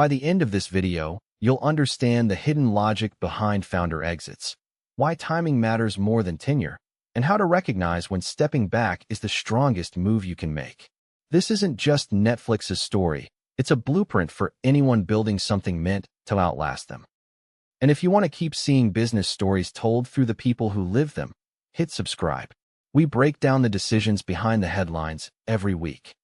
By the end of this video, you'll understand the hidden logic behind founder exits, why timing matters more than tenure, and how to recognize when stepping back is the strongest move you can make. This isn't just Netflix's story, it's a blueprint for anyone building something meant to outlast them. And if you want to keep seeing business stories told through the people who live them, hit subscribe. We break down the decisions behind the headlines every week.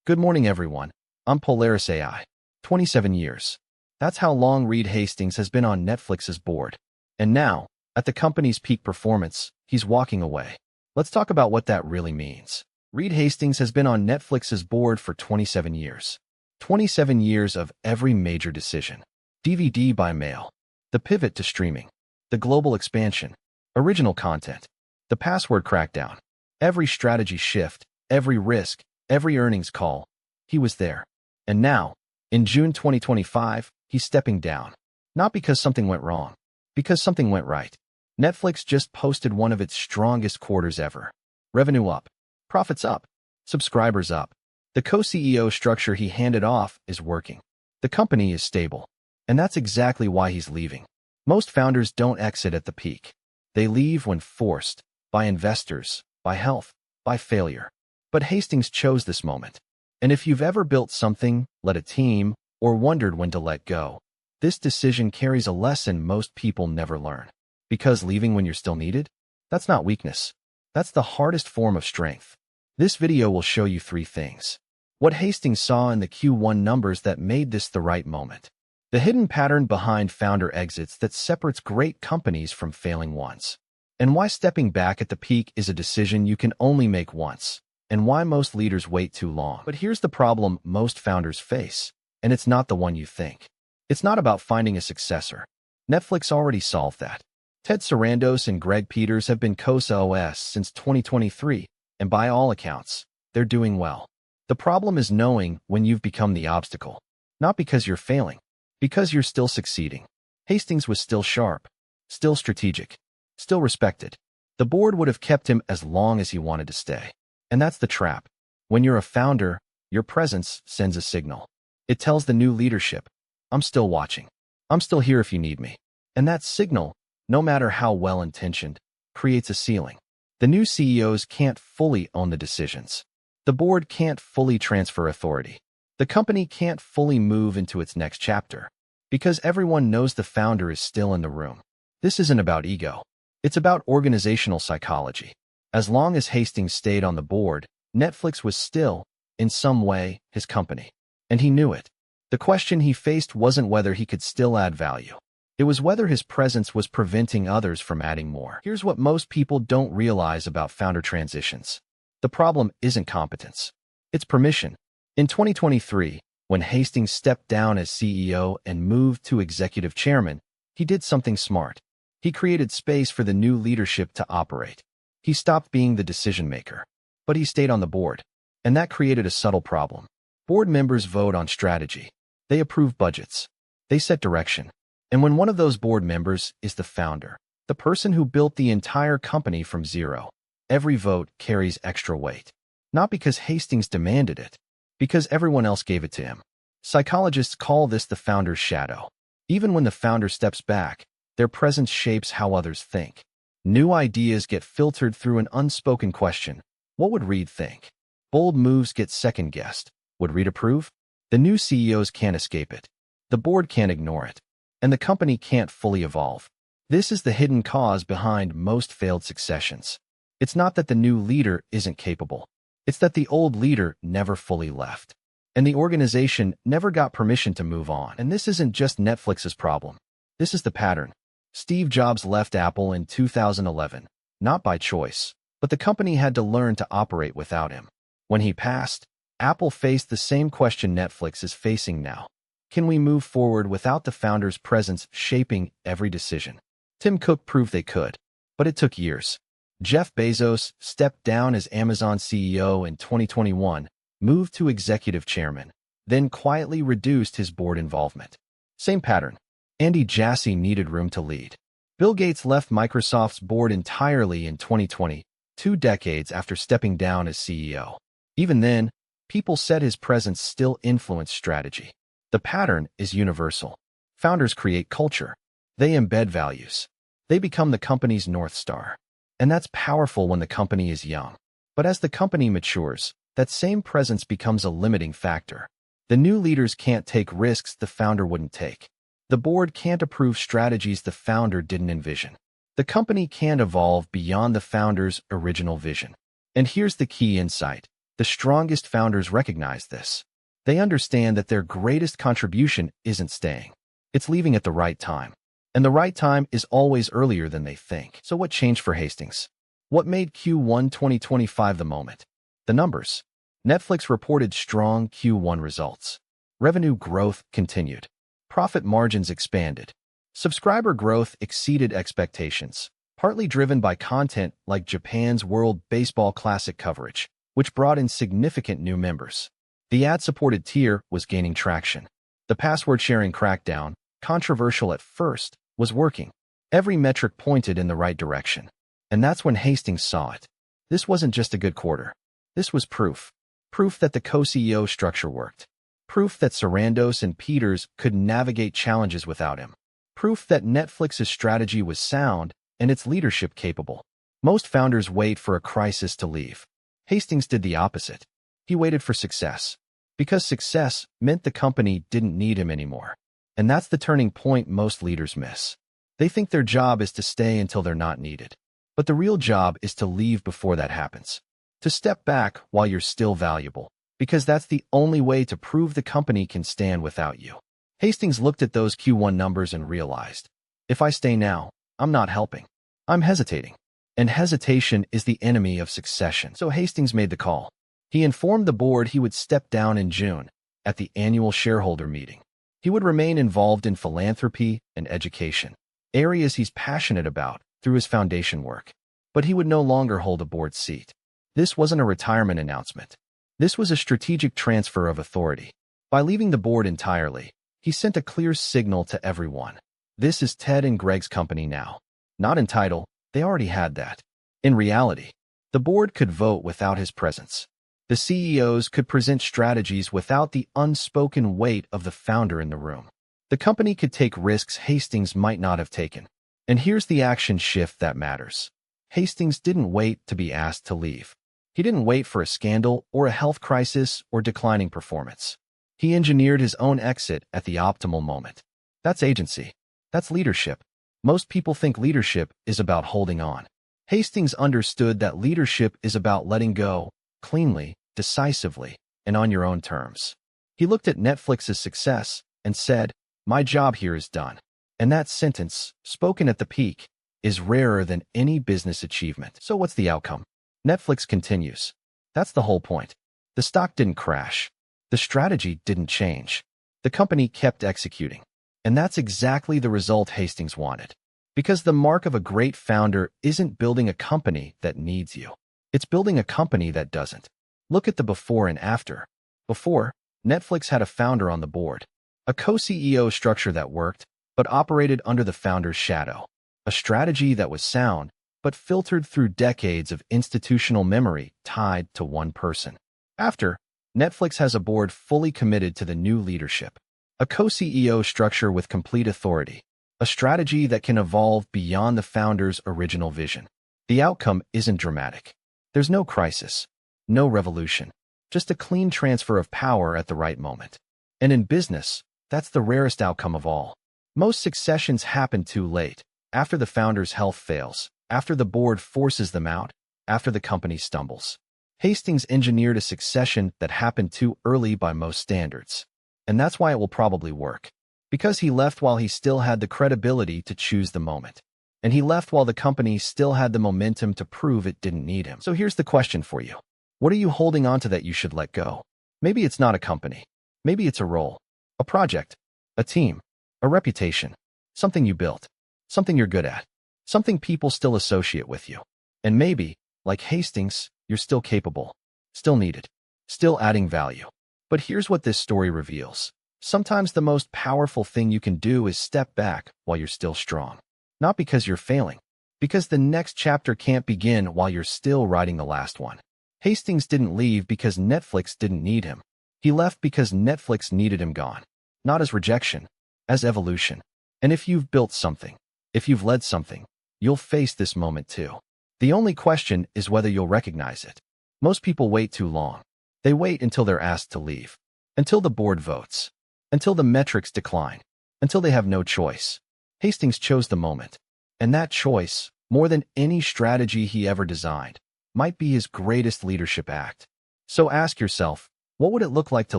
Good morning, everyone. I'm Polaris AI. 27 years. That's how long Reed Hastings has been on Netflix's board. And now, at the company's peak performance, he's walking away. Let's talk about what that really means. Reed Hastings has been on Netflix's board for 27 years. 27 years of every major decision. DVD by mail. The pivot to streaming. The global expansion. Original content. The password crackdown. Every strategy shift. Every risk. Every earnings call. He was there. And now, in June 2025, he's stepping down. Not because something went wrong. Because something went right. Netflix just posted one of its strongest quarters ever. Revenue up. Profits up. Subscribers up. The co-CEO structure he handed off is working. The company is stable. And that's exactly why he's leaving. Most founders don't exit at the peak. They leave when forced. By investors. By health. By failure. But Hastings chose this moment. And if you've ever built something, led a team, or wondered when to let go, this decision carries a lesson most people never learn. Because leaving when you're still needed? That's not weakness. That's the hardest form of strength. This video will show you 3 things. What Hastings saw in the Q1 numbers that made this the right moment. The hidden pattern behind founder exits that separates great companies from failing ones. And why stepping back at the peak is a decision you can only make once. And why most leaders wait too long. But here's the problem most founders face. And it's not the one you think. It's not about finding a successor. Netflix already solved that. Ted Sarandos and Greg Peters have been co-CEOs since 2023, and by all accounts, they're doing well. The problem is knowing when you've become the obstacle. Not because you're failing, because you're still succeeding. Hastings was still sharp, still strategic, still respected. The board would have kept him as long as he wanted to stay. And that's the trap. When you're a founder, your presence sends a signal. It tells the new leadership, I'm still watching. I'm still here if you need me. And that signal, no matter how well-intentioned, creates a ceiling. The new CEOs can't fully own the decisions. The board can't fully transfer authority. The company can't fully move into its next chapter. Because everyone knows the founder is still in the room. This isn't about ego. It's about organizational psychology. As long as Hastings stayed on the board, Netflix was still, in some way, his company. And he knew it. The question he faced wasn't whether he could still add value. It was whether his presence was preventing others from adding more. Here's what most people don't realize about founder transitions. The problem isn't competence. It's permission. In 2023, when Hastings stepped down as CEO and moved to executive chairman, he did something smart. He created space for the new leadership to operate. He stopped being the decision maker. But he stayed on the board. And that created a subtle problem. Board members vote on strategy. They approve budgets. They set direction. And when one of those board members is the founder, the person who built the entire company from zero, every vote carries extra weight. Not because Hastings demanded it, because everyone else gave it to him. Psychologists call this the founder's shadow. Even when the founder steps back, their presence shapes how others think. New ideas get filtered through an unspoken question. What would Reed think? Bold moves get second-guessed. Would Reed approve? The new CEOs can't escape it. The board can't ignore it. And the company can't fully evolve. This is the hidden cause behind most failed successions. It's not that the new leader isn't capable. It's that the old leader never fully left. And the organization never got permission to move on. And this isn't just Netflix's problem. This is the pattern. Steve Jobs left Apple in 2011, not by choice, but the company had to learn to operate without him. When he passed, Apple faced the same question Netflix is facing now. Can we move forward without the founder's presence shaping every decision? Tim Cook proved they could, but it took years. Jeff Bezos stepped down as Amazon CEO in 2021, moved to executive chairman, then quietly reduced his board involvement. Same pattern. Andy Jassy needed room to lead. Bill Gates left Microsoft's board entirely in 2020, 2 decades after stepping down as CEO. Even then, people said his presence still influenced strategy. The pattern is universal. Founders create culture. They embed values. They become the company's North Star. And that's powerful when the company is young. But as the company matures, that same presence becomes a limiting factor. The new leaders can't take risks the founder wouldn't take. The board can't approve strategies the founder didn't envision. The company can't evolve beyond the founder's original vision. And here's the key insight. The strongest founders recognize this. They understand that their greatest contribution isn't staying. It's leaving at the right time. And the right time is always earlier than they think. So what changed for Hastings? What made Q1 2025 the moment? The numbers. Netflix reported strong Q1 results. Revenue growth continued. Profit margins expanded. Subscriber growth exceeded expectations, partly driven by content like Japan's World Baseball Classic coverage, which brought in significant new members. The ad-supported tier was gaining traction. The password-sharing crackdown, controversial at first, was working. Every metric pointed in the right direction. And that's when Hastings saw it. This wasn't just a good quarter. This was proof. Proof that the co-CEO structure worked. Proof that Sarandos and Peters could navigate challenges without him. Proof that Netflix's strategy was sound and its leadership capable. Most founders wait for a crisis to leave. Hastings did the opposite. He waited for success. Because success meant the company didn't need him anymore. And that's the turning point most leaders miss. They think their job is to stay until they're not needed. But the real job is to leave before that happens. To step back while you're still valuable. Because that's the only way to prove the company can stand without you. Hastings looked at those Q1 numbers and realized, if I stay now, I'm not helping. I'm hesitating. And hesitation is the enemy of succession. So Hastings made the call. He informed the board he would step down in June at the annual shareholder meeting. He would remain involved in philanthropy and education, areas he's passionate about through his foundation work. But he would no longer hold a board seat. This wasn't a retirement announcement. This was a strategic transfer of authority. By leaving the board entirely, he sent a clear signal to everyone. This is Ted and Greg's company now. Not Untitled, they already had that. In reality, the board could vote without his presence. The CEOs could present strategies without the unspoken weight of the founder in the room. The company could take risks Hastings might not have taken. And here's the action shift that matters. Hastings didn't wait to be asked to leave. He didn't wait for a scandal or a health crisis or declining performance. He engineered his own exit at the optimal moment. That's agency. That's leadership. Most people think leadership is about holding on. Hastings understood that leadership is about letting go, cleanly, decisively, and on your own terms. He looked at Netflix's success and said, "My job here is done." And that sentence, spoken at the peak, is rarer than any business achievement. So what's the outcome? Netflix continues. That's the whole point. The stock didn't crash. The strategy didn't change. The company kept executing. And that's exactly the result Hastings wanted. Because the mark of a great founder isn't building a company that needs you. It's building a company that doesn't. Look at the before and after. Before, Netflix had a founder on the board. A co-CEO structure that worked, but operated under the founder's shadow. A strategy that was sound, but filtered through decades of institutional memory tied to one person. After, Netflix has a board fully committed to the new leadership. A co-CEO structure with complete authority. A strategy that can evolve beyond the founder's original vision. The outcome isn't dramatic. There's no crisis, no revolution, just a clean transfer of power at the right moment. And in business, that's the rarest outcome of all. Most successions happen too late, after the founder's health fails, after the board forces them out, after the company stumbles. Hastings engineered a succession that happened too early by most standards. And that's why it will probably work. Because he left while he still had the credibility to choose the moment. And he left while the company still had the momentum to prove it didn't need him. So here's the question for you. What are you holding on to that you should let go? Maybe it's not a company. Maybe it's a role, a project, a team, a reputation, something you built, something you're good at, something people still associate with you. And maybe, like Hastings, you're still capable, still needed, still adding value. But here's what this story reveals. Sometimes the most powerful thing you can do is step back while you're still strong. Not because you're failing, because the next chapter can't begin while you're still writing the last one. Hastings didn't leave because Netflix didn't need him. He left because Netflix needed him gone. not as rejection, as evolution. And if you've built something, if you've led something, you'll face this moment too. The only question is whether you'll recognize it. Most people wait too long. They wait until they're asked to leave, until the board votes, until the metrics decline, until they have no choice. Hastings chose the moment, and that choice, more than any strategy he ever designed, might be his greatest leadership act. So ask yourself, what would it look like to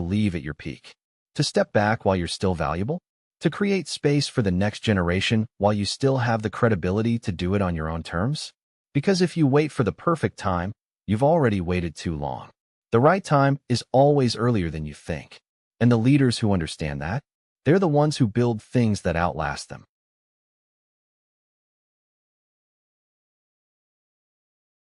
leave at your peak? To step back while you're still valuable? To create space for the next generation while you still have the credibility to do it on your own terms? Because if you wait for the perfect time, you've already waited too long. The right time is always earlier than you think. And the leaders who understand that, they're the ones who build things that outlast them.